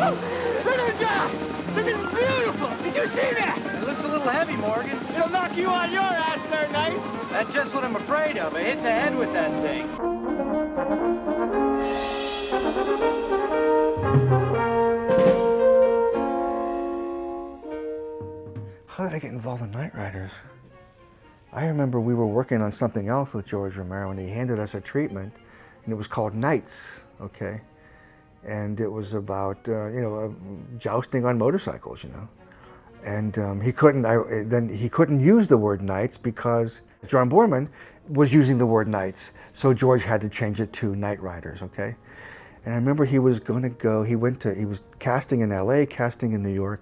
Look at the job! This is beautiful! Did you see that? It looks a little heavy, Morgan. It'll knock you on your ass, Sir Knight. That's just what I'm afraid of. I hit the head with that thing. How did I get involved in Knightriders? I remember we were working on something else with George Romero, and he handed us a treatment, and it was called Knights, okay? And it was about, jousting on motorcycles, you know? And he couldn't use the word Knights because John Boorman was using the word Knights, so George had to change it to Knightriders, okay? And I remember he was casting in LA, casting in New York.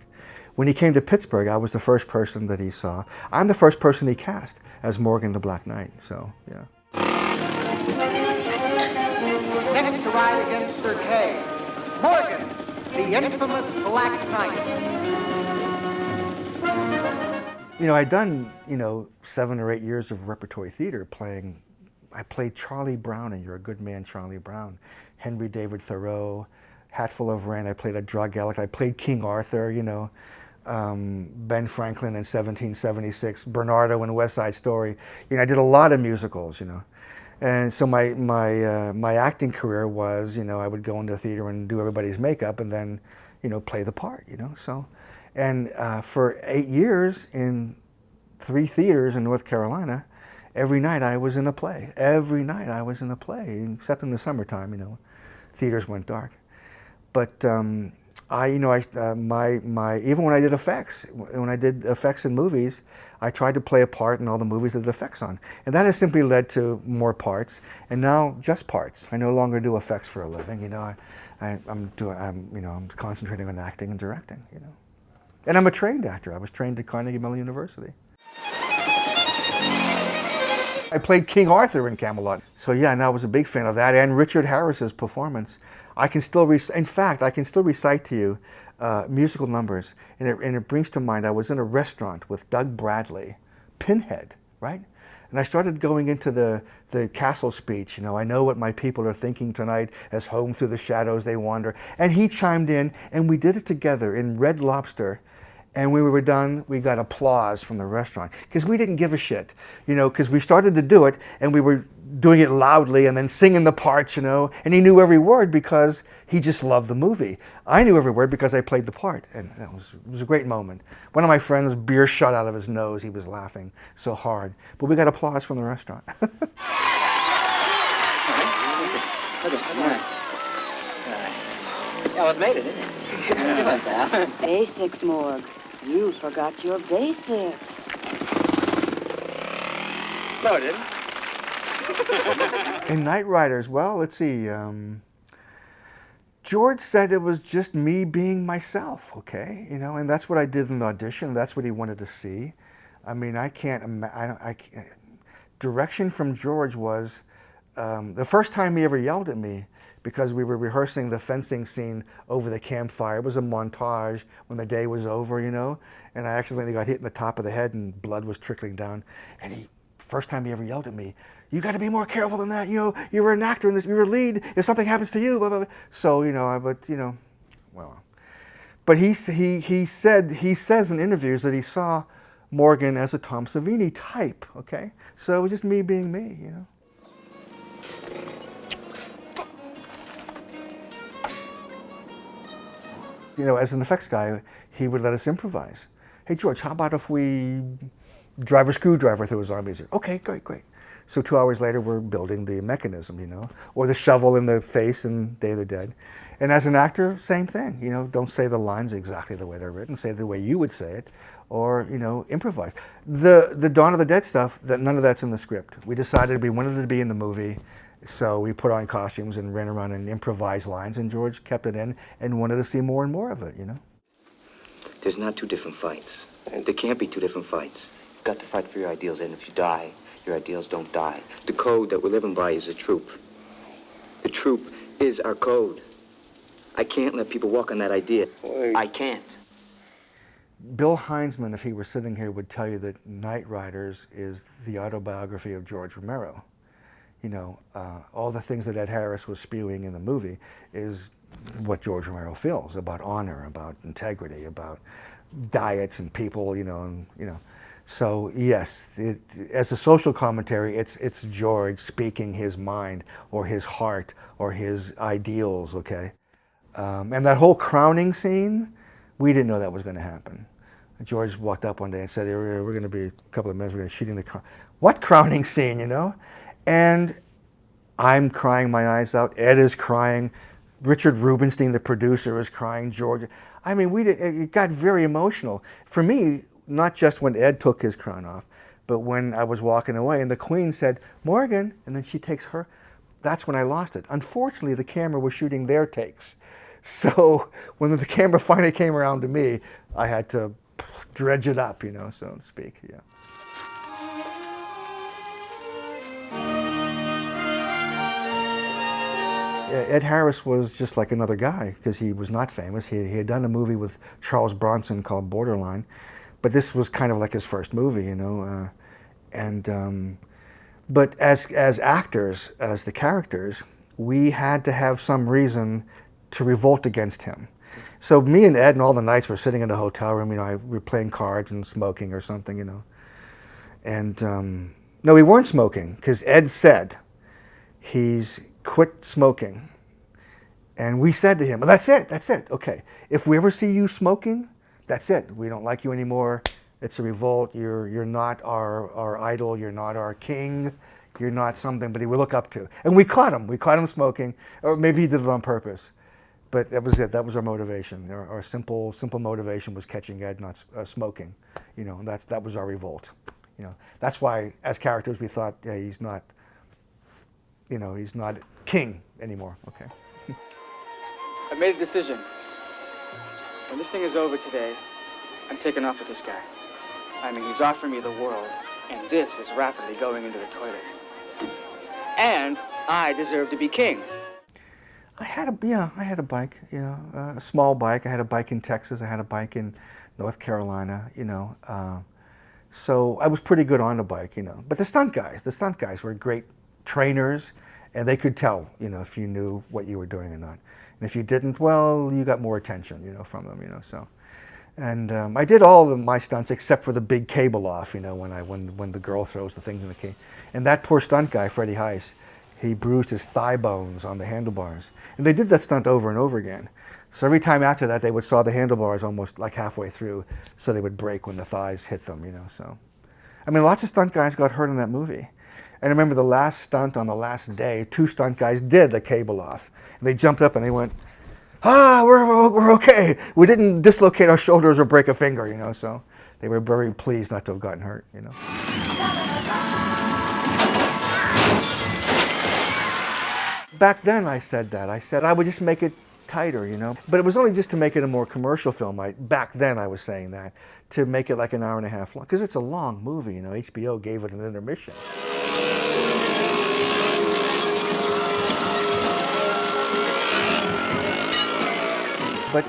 When he came to Pittsburgh, I was the first person that he saw. I'm the first person he cast as Morgan the Black Knight, so, yeah. Next to ride against Sir Kay, Morgan, the infamous Black Knight. You know, I'd done, 7 or 8 years of repertory theater I played Charlie Brown in You're a Good Man, Charlie Brown, Henry David Thoreau, Hatful of Rain. I played a drug addict. I played King Arthur, Ben Franklin in 1776, Bernardo in West Side Story. I did a lot of musicals, And so my acting career was, I would go into the theater and do everybody's makeup and then, play the part, So, and for 8 years in 3 theaters in North Carolina, every night I was in a play. Every night I was in a play, except in the summertime, theaters went dark. But even when I did effects, in movies, I tried to play a part in all the movies I did effects on. And that has simply led to more parts, and now just parts. I no longer do effects for a living, I'm concentrating on acting and directing, And I'm a trained actor. I was trained at Carnegie Mellon University. I played King Arthur in Camelot. So yeah, and I was a big fan of that, and Richard Harris's performance. I can still recite to you musical numbers, and it brings to mind, I was in a restaurant with Doug Bradley, Pinhead, right? And I started going into the castle speech, I know what my people are thinking tonight as home through the shadows they wander. And he chimed in, and we did it together in Red Lobster. And when we were done, we got applause from the restaurant because we didn't give a shit, because we started to do it and we were doing it loudly and then singing the parts, and he knew every word because he just loved the movie. I knew every word because I played the part, and it was a great moment. One of my friends, beer shot out of his nose. He was laughing so hard, but we got applause from the restaurant. You almost made it, didn't you? Come on, pal. Basics, Morg. You forgot your basics. No, I didn't. In Knightriders, well, let's see. George said it was just me being myself, okay? And that's what I did in the audition. That's what he wanted to see. I mean, direction from George was the first time he ever yelled at me, because we were rehearsing the fencing scene over the campfire. It was a montage when the day was over, and I accidentally got hit in the top of the head and blood was trickling down. And first time he ever yelled at me, "You got to be more careful than that. You're an actor in this. You're a lead. If something happens to you, blah blah blah." So but he says in interviews that he saw Morgan as a Tom Savini type. Okay, so it was just me being me, As an effects guy, he would let us improvise. Hey, George, how about if we drive a screwdriver through his arm easier? Okay, great. So 2 hours later, we're building the mechanism, or the shovel in the face in Day of the Dead. And as an actor, same thing, don't say the lines exactly the way they're written, say it the way you would say it, or, improvise. The Dawn of the Dead stuff, none of that's in the script. We decided we wanted it to be in the movie. So we put on costumes and ran around and improvised lines, and George kept it in and wanted to see more and more of it, There's not 2 different fights. There can't be 2 different fights. You've got to fight for your ideals, and if you die, your ideals don't die. The code that we're living by is the troop. The troop is our code. I can't let people walk on that idea. I can't. Bill Heinzman, if he were sitting here, would tell you that Knightriders is the autobiography of George Romero. you know, all the things that Ed Harris was spewing in the movie is what George Romero feels about honor, about integrity, about diets and people, you know, and, you know. So yes, as a social commentary, it's George speaking his mind or his heart or his ideals, okay? And that whole crowning scene, we didn't know that was going to happen. George walked up one day and said, we're going to be a couple of minutes, we're going to shooting the crown. What crowning scene, you know? And I'm crying my eyes out. Ed is crying. Richard Rubenstein, the producer, is crying. George, I mean, it got very emotional. For me, not just when Ed took his crown off, but when I was walking away and the Queen said, Morgan, and then she takes her, that's when I lost it. Unfortunately, the camera was shooting their takes. So when the camera finally came around to me, I had to dredge it up, you know, so to speak, yeah. Ed Harris was just like another guy because he was not famous. He had done a movie with Charles Bronson called Borderline, but this was kind of like his first movie, you know. But as actors, as the characters, we had to have some reason to revolt against him. So me and Ed and all the nights were sitting in a hotel room, you know, we were playing cards and smoking or something, you know. And no, we weren't smoking because Ed said he's quit smoking. And we said to him, well, that's it, okay. If we ever see you smoking, that's it. We don't like you anymore. It's a revolt. You're not our idol. You're not our king. You're not somebody we look up to. And we caught him. We caught him smoking, or maybe he did it on purpose. But that was it. That was our motivation. Our simple motivation was catching Ed not smoking. You know, and that was our revolt. You know, that's why as characters we thought, yeah, he's not, you know, he's not king anymore. Okay. I made a decision. When this thing is over today, I'm taking off with this guy. I mean, he's offering me the world, and this is rapidly going into the toilet. And I deserve to be king. I had a bike, you know, a small bike. I had a bike in Texas. I had a bike in North Carolina, you know. So I was pretty good on the bike, you know. But the stunt guys were great trainers, and they could tell, you know, if you knew what you were doing or not. And if you didn't, well, you got more attention, you know, from them, you know. So, and I did all of my stunts except for the big cable off, you know, when the girl throws the things in the cable. And that poor stunt guy, Freddie Heiss, he bruised his thigh bones on the handlebars. And they did that stunt over and over again. So every time after that, they would saw the handlebars almost like halfway through, so they would break when the thighs hit them, you know. So, I mean, lots of stunt guys got hurt in that movie. And I remember the last stunt on the last day, 2 stunt guys did the cable off. And they jumped up and they went, we're okay. We didn't dislocate our shoulders or break a finger, you know. So they were very pleased not to have gotten hurt, you know. Back then I said that. I said I would just make it tighter, you know. But it was only just to make it a more commercial film. Back then I was saying that, to make it like an hour and a half long. Because it's a long movie, you know. HBO gave it an intermission.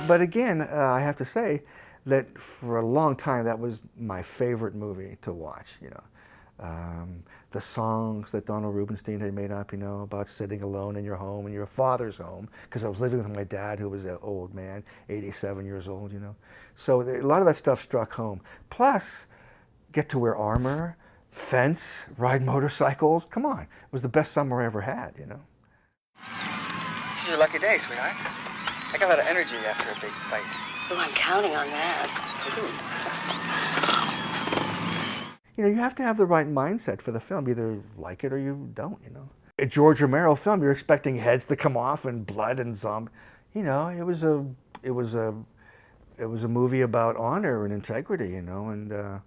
But again, I have to say that for a long time that was my favorite movie to watch, you know. The songs that Donald Rubenstein had made up, you know, about sitting alone in your home, in your father's home, because I was living with my dad, who was an old man, 87 years old, you know. So a lot of that stuff struck home. Plus, get to wear armor, fence, ride motorcycles. Come on, it was the best summer I ever had, you know. This is your lucky day, sweetheart. I got a lot of energy after a big fight. Oh, I'm counting on that. You know, you have to have the right mindset for the film. You either like it or you don't, you know. A George Romero film, you're expecting heads to come off and blood and zombie. You know, it was a movie about honor and integrity, you know, and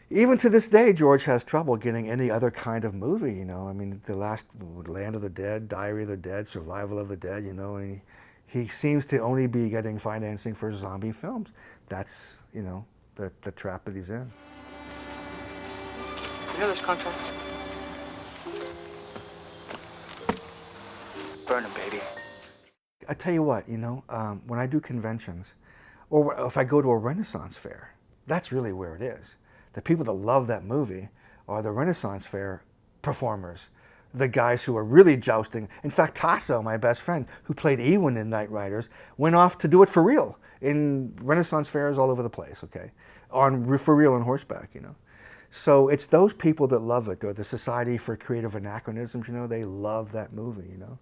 even to this day, George has trouble getting any other kind of movie, you know. I mean, the last Land of the Dead, Diary of the Dead, Survival of the Dead, you know, and he seems to only be getting financing for zombie films. That's, you know, the trap that he's in. You know those contracts? Burn them, baby. I tell you what, you know, when I do conventions, or if I go to a Renaissance fair, that's really where it is. The people that love that movie are the Renaissance fair performers, the guys who are really jousting. In fact, Tasso, my best friend, who played Ewan in Knightriders, went off to do it for real in Renaissance fairs all over the place, okay? For real on horseback, you know? So it's those people that love it, or the Society for Creative Anachronisms, you know, they love that movie, you know?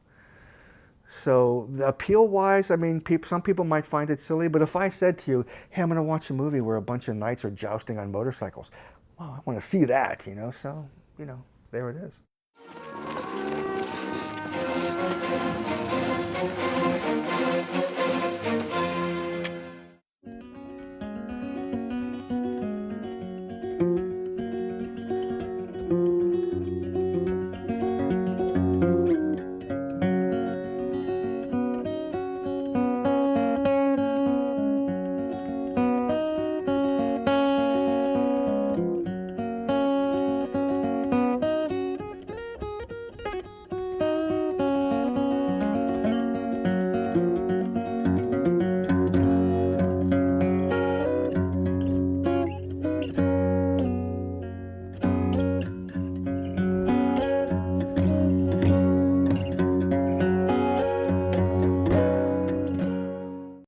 So the appeal-wise, I mean, some people might find it silly, but if I said to you, hey, I'm going to watch a movie where a bunch of knights are jousting on motorcycles, well, I want to see that, you know? So, you know, there it is.